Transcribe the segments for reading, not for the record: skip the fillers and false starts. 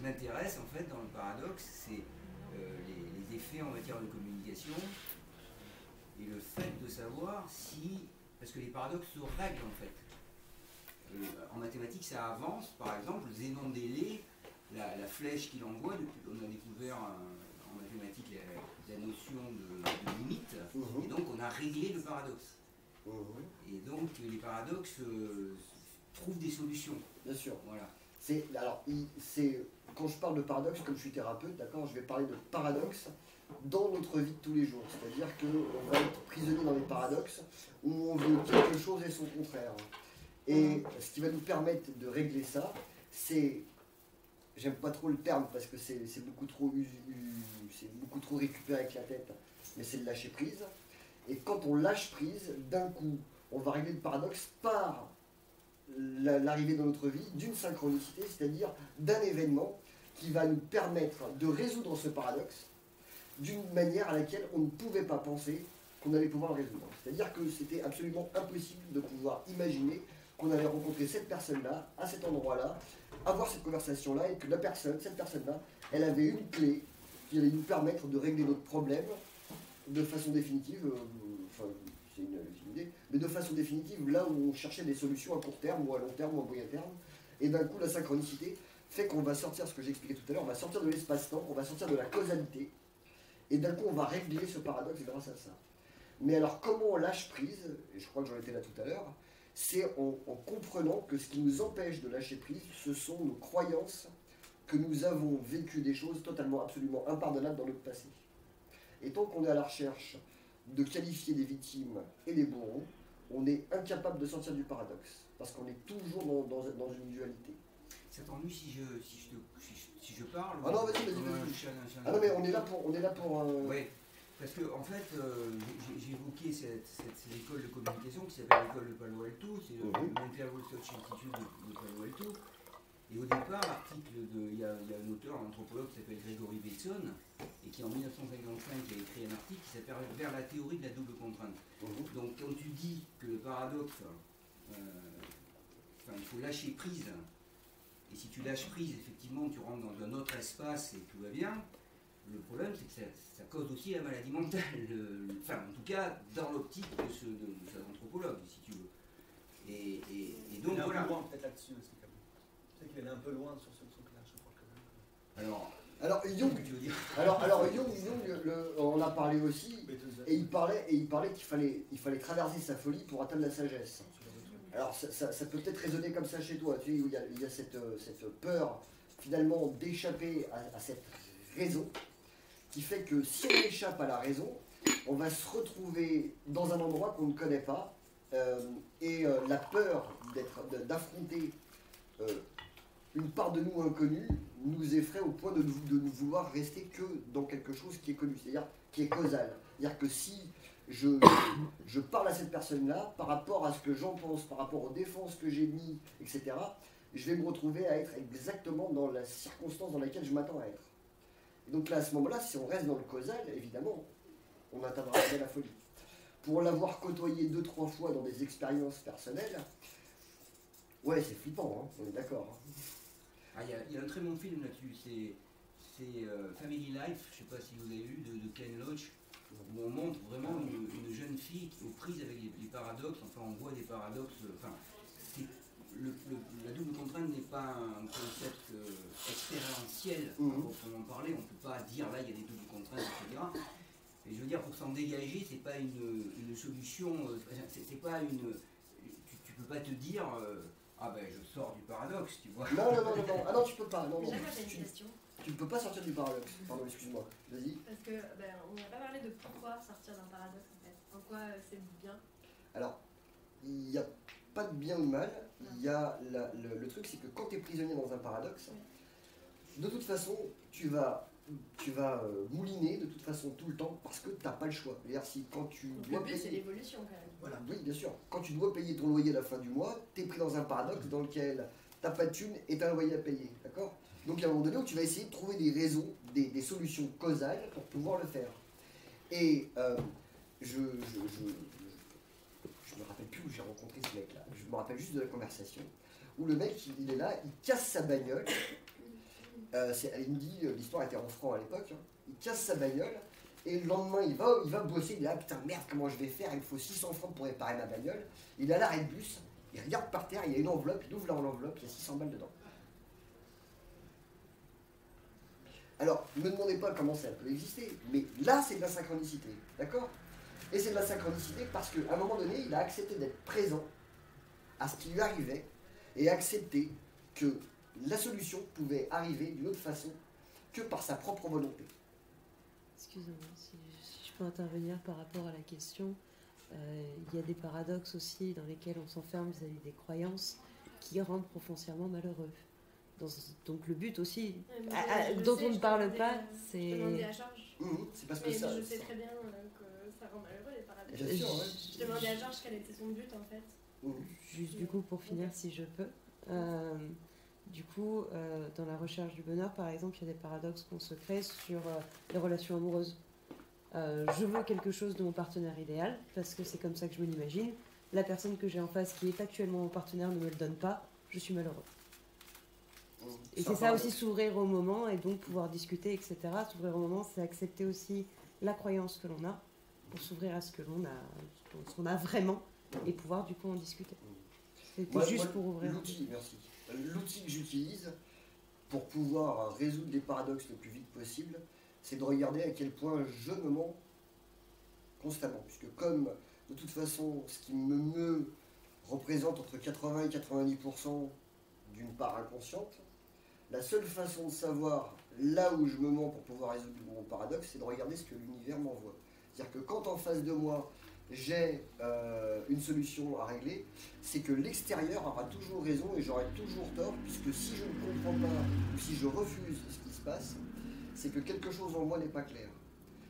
qui m'intéresse en fait dans le paradoxe, c'est les effets en matière de communication et le fait de savoir si, parce que les paradoxes se règlent en fait. En mathématiques, ça avance. Par exemple, Zénon délai, la flèche qu'il envoie, on a découvert en mathématiques la notion de limite, et donc on a réglé le paradoxe. Et donc les paradoxes trouvent des solutions. Bien sûr. Voilà. Quand je parle de paradoxe, comme je suis thérapeute, d'accord, je vais parler de paradoxe dans notre vie de tous les jours. C'est-à-dire qu'on va être prisonnier dans les paradoxes où on veut quelque chose et son contraire. Et ce qui va nous permettre de régler ça, c'est, j'aime pas trop le terme parce que c'est beaucoup trop récupéré avec la tête, mais c'est le lâcher prise. Et quand on lâche prise, d'un coup, on va régler le paradoxe par l'arrivée dans notre vie d'une synchronicité, c'est-à-dire d'un événement qui va nous permettre de résoudre ce paradoxe d'une manière à laquelle on ne pouvait pas penser qu'on allait pouvoir le résoudre. C'est-à-dire que c'était absolument impossible de pouvoir imaginer qu'on allait rencontrer cette personne-là, à cet endroit-là, avoir cette conversation-là, et que cette personne-là, elle avait une clé qui allait nous permettre de régler notre problème de façon définitive, enfin, c'est une idée, mais de façon définitive, là où on cherchait des solutions à court terme, ou à long terme, ou à moyen terme, et d'un coup, la synchronicité fait qu'on va sortir, ce que j'expliquais tout à l'heure, on va sortir de l'espace-temps, on va sortir de la causalité, et d'un coup, on va régler ce paradoxe grâce à ça. Mais alors, comment on lâche prise, et je crois que j'en étais là tout à l'heure, c'est en comprenant que ce qui nous empêche de lâcher prise, ce sont nos croyances que nous avons vécu des choses totalement, absolument impardonnables dans notre passé. Et tant qu'on est à la recherche de qualifier des victimes et des bourreaux, on est incapable de sortir du paradoxe, parce qu'on est toujours dans une dualité. Ça t'ennuie si je parle? Ah non, vas-y. Ah non, mais on est là pour... Oui, parce que en fait, j'ai évoqué cette école de communication qui s'appelle l'école de Palo Alto, c'est le Mental Research Institute de Palo Alto. Et au départ, il y a un auteur, un anthropologue qui s'appelle Gregory Bateson, et qui en 1955 a écrit un article qui s'appelle Vers la théorie de la double contrainte. Donc quand tu dis que le paradoxe, il faut lâcher prise, et si tu lâches prise, effectivement, tu rentres dans un autre espace et tout va bien, le problème c'est que ça cause aussi la maladie mentale, en tout cas dans l'optique de cet anthropologue, si tu veux. Et donc il est voilà. un peu loin peut-être là-dessus aussi, quand même. Je sais qu'il est un peu loin sur ce truc-là, je crois quand même. Alors Jung, tu veux dire Jung on en a parlé aussi, et il parlait qu'il fallait traverser sa folie pour atteindre la sagesse. Alors ça peut peut-être résonner comme ça chez toi, tu sais, où il y a cette peur finalement d'échapper à cette raison, qui fait que si on échappe à la raison, on va se retrouver dans un endroit qu'on ne connaît pas, et la peur d'affronter une part de nous inconnue nous effraie au point de nous vouloir rester que dans quelque chose qui est connu, c'est-à-dire qui est causal. C'est-à-dire que si je parle à cette personne-là, par rapport à ce que j'en pense, par rapport aux défenses que j'ai mis, etc., je vais me retrouver à être exactement dans la circonstance dans laquelle je m'attends à être. Et donc là, à ce moment-là, si on reste dans le causal, évidemment, on atteindra jamais la folie. Pour l'avoir côtoyé 2-3 fois dans des expériences personnelles, ouais, c'est flippant, hein, on est d'accord. Il y a un très bon film là-dessus, c'est Family Life, je ne sais pas si vous avez vu, de Ken Loach, où on montre vraiment une jeune fille qui est aux prises avec les paradoxes, enfin on voit des paradoxes, la double contrainte n'est pas un concept expérientiel, pour en parler, on ne peut pas dire là il y a des doubles contraintes, etc. Et je veux dire, pour s'en dégager, c'est pas une solution, c'est pas une... Tu peux pas te dire, je sors du paradoxe, tu vois. Non, ah non, tu peux pas, non. Déjà, moi j'ai une question. Tu ne peux pas sortir du paradoxe, pardon, excuse-moi, vas-y. Parce que, on n'a pas parlé de pourquoi sortir d'un paradoxe en fait, en quoi c'est bien. Alors, il n'y a pas de bien ou de mal, il y a le truc c'est que quand tu es prisonnier dans un paradoxe, de toute façon, tu vas mouliner de toute façon tout le temps parce que tu n'as pas le choix. C'est-à-dire si quand tu dois le but c'est payer... l'évolution quand même. Voilà, oui, bien sûr. Quand tu dois payer ton loyer à la fin du mois, tu es pris dans un paradoxe dans lequel tu n'as pas de thune et tu as un loyer à payer. D'accord ? Donc il y a un moment donné où tu vas essayer de trouver des raisons, des solutions causales pour pouvoir le faire. Et je me rappelle plus où j'ai rencontré ce mec-là. Je me rappelle juste de la conversation où le mec, il est là, il casse sa bagnole il me dit, l'histoire était en franc à l'époque, hein, il casse sa bagnole, et le lendemain il va bosser, il est là, putain merde, comment je vais faire, il me faut 600 francs pour réparer ma bagnole. Il est à l'arrêt de bus, il regarde par terre, il y a une enveloppe, il ouvre l'enveloppe, il y a 600 balles dedans. Alors, ne me demandez pas comment ça peut exister, mais là c'est de la synchronicité, d'accord? Et c'est de la synchronicité parce qu'à un moment donné, il a accepté d'être présent à ce qui lui arrivait et accepté que la solution pouvait arriver d'une autre façon que par sa propre volonté. Excusez-moi, si je peux intervenir par rapport à la question, il y a des paradoxes aussi dans lesquels on s'enferme vis-à-vis des croyances qui rendent foncièrement malheureux. Donc le but aussi, dont on ne parle pas, c'est... Je demandais à Georges. C'est parce que Mais ça... je sais très bien que ça rend malheureux les paradoxes. Bien sûr, ouais. Je demandais à Georges quel était son but en fait. Juste du coup pour finir si je peux. Du coup, dans la recherche du bonheur, par exemple, il y a des paradoxes qu'on se crée sur les relations amoureuses. Je veux quelque chose de mon partenaire idéal, parce que c'est comme ça que je me l'imagine. La personne que j'ai en face, qui est actuellement mon partenaire, ne me le donne pas, je suis malheureux. Et c'est ça aussi, s'ouvrir au moment, et donc pouvoir discuter, etc. S'ouvrir au moment, c'est accepter aussi la croyance que l'on a, pour s'ouvrir à ce que l'on a vraiment, et pouvoir du coup en discuter. C'était juste pour ouvrir. Merci. L'outil que j'utilise pour pouvoir résoudre les paradoxes le plus vite possible, c'est de regarder à quel point je me mens constamment. Puisque comme, de toute façon, ce qui me représente entre 80 et 90% d'une part inconsciente, la seule façon de savoir là où je me mens pour pouvoir résoudre mon paradoxe, c'est de regarder ce que l'univers m'envoie. C'est-à-dire que quand en face de moi, j'ai une solution à régler, c'est que l'extérieur aura toujours raison et j'aurai toujours tort, puisque si je ne comprends pas ou si je refuse ce qui se passe, c'est que quelque chose en moi n'est pas clair.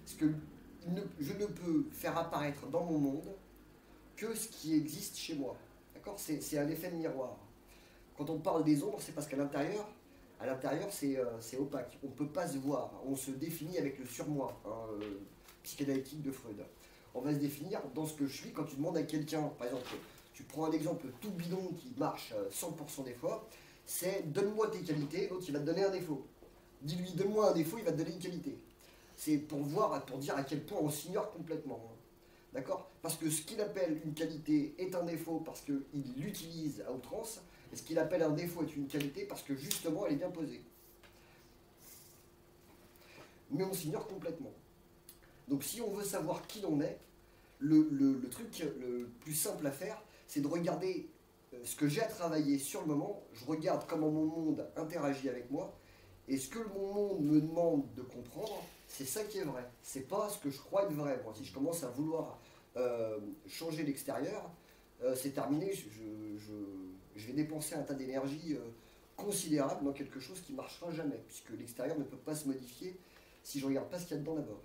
Parce que je ne peux faire apparaître dans mon monde que ce qui existe chez moi. D'accord? C'est un effet de miroir. Quand on parle des ombres, c'est parce qu'à l'intérieur, c'est opaque. On ne peut pas se voir. On se définit avec le surmoi psychanalytique de Freud. On va se définir dans ce que je suis. Quand tu demandes à quelqu'un, par exemple, tu prends un exemple tout bidon qui marche 100% des fois, c'est donne-moi tes qualités, l'autre il va te donner un défaut. Dis-lui donne-moi un défaut, il va te donner une qualité. C'est pour dire à quel point on s'ignore complètement. D'accord? Parce que ce qu'il appelle une qualité est un défaut parce qu'il l'utilise à outrance, et ce qu'il appelle un défaut est une qualité parce que justement elle est bien posée. Mais on s'ignore complètement. Donc si on veut savoir qui l'on est, le truc le plus simple à faire, c'est de regarder ce que j'ai à travailler sur le moment. Je regarde comment mon monde interagit avec moi, et ce que mon monde me demande de comprendre, c'est ça qui est vrai. C'est pas ce que je crois être vrai. Moi, si je commence à vouloir changer l'extérieur, c'est terminé. Je vais dépenser un tas d'énergie considérable dans quelque chose qui ne marchera jamais, puisque l'extérieur ne peut pas se modifier si je ne regarde pas ce qu'il y a dedans d'abord.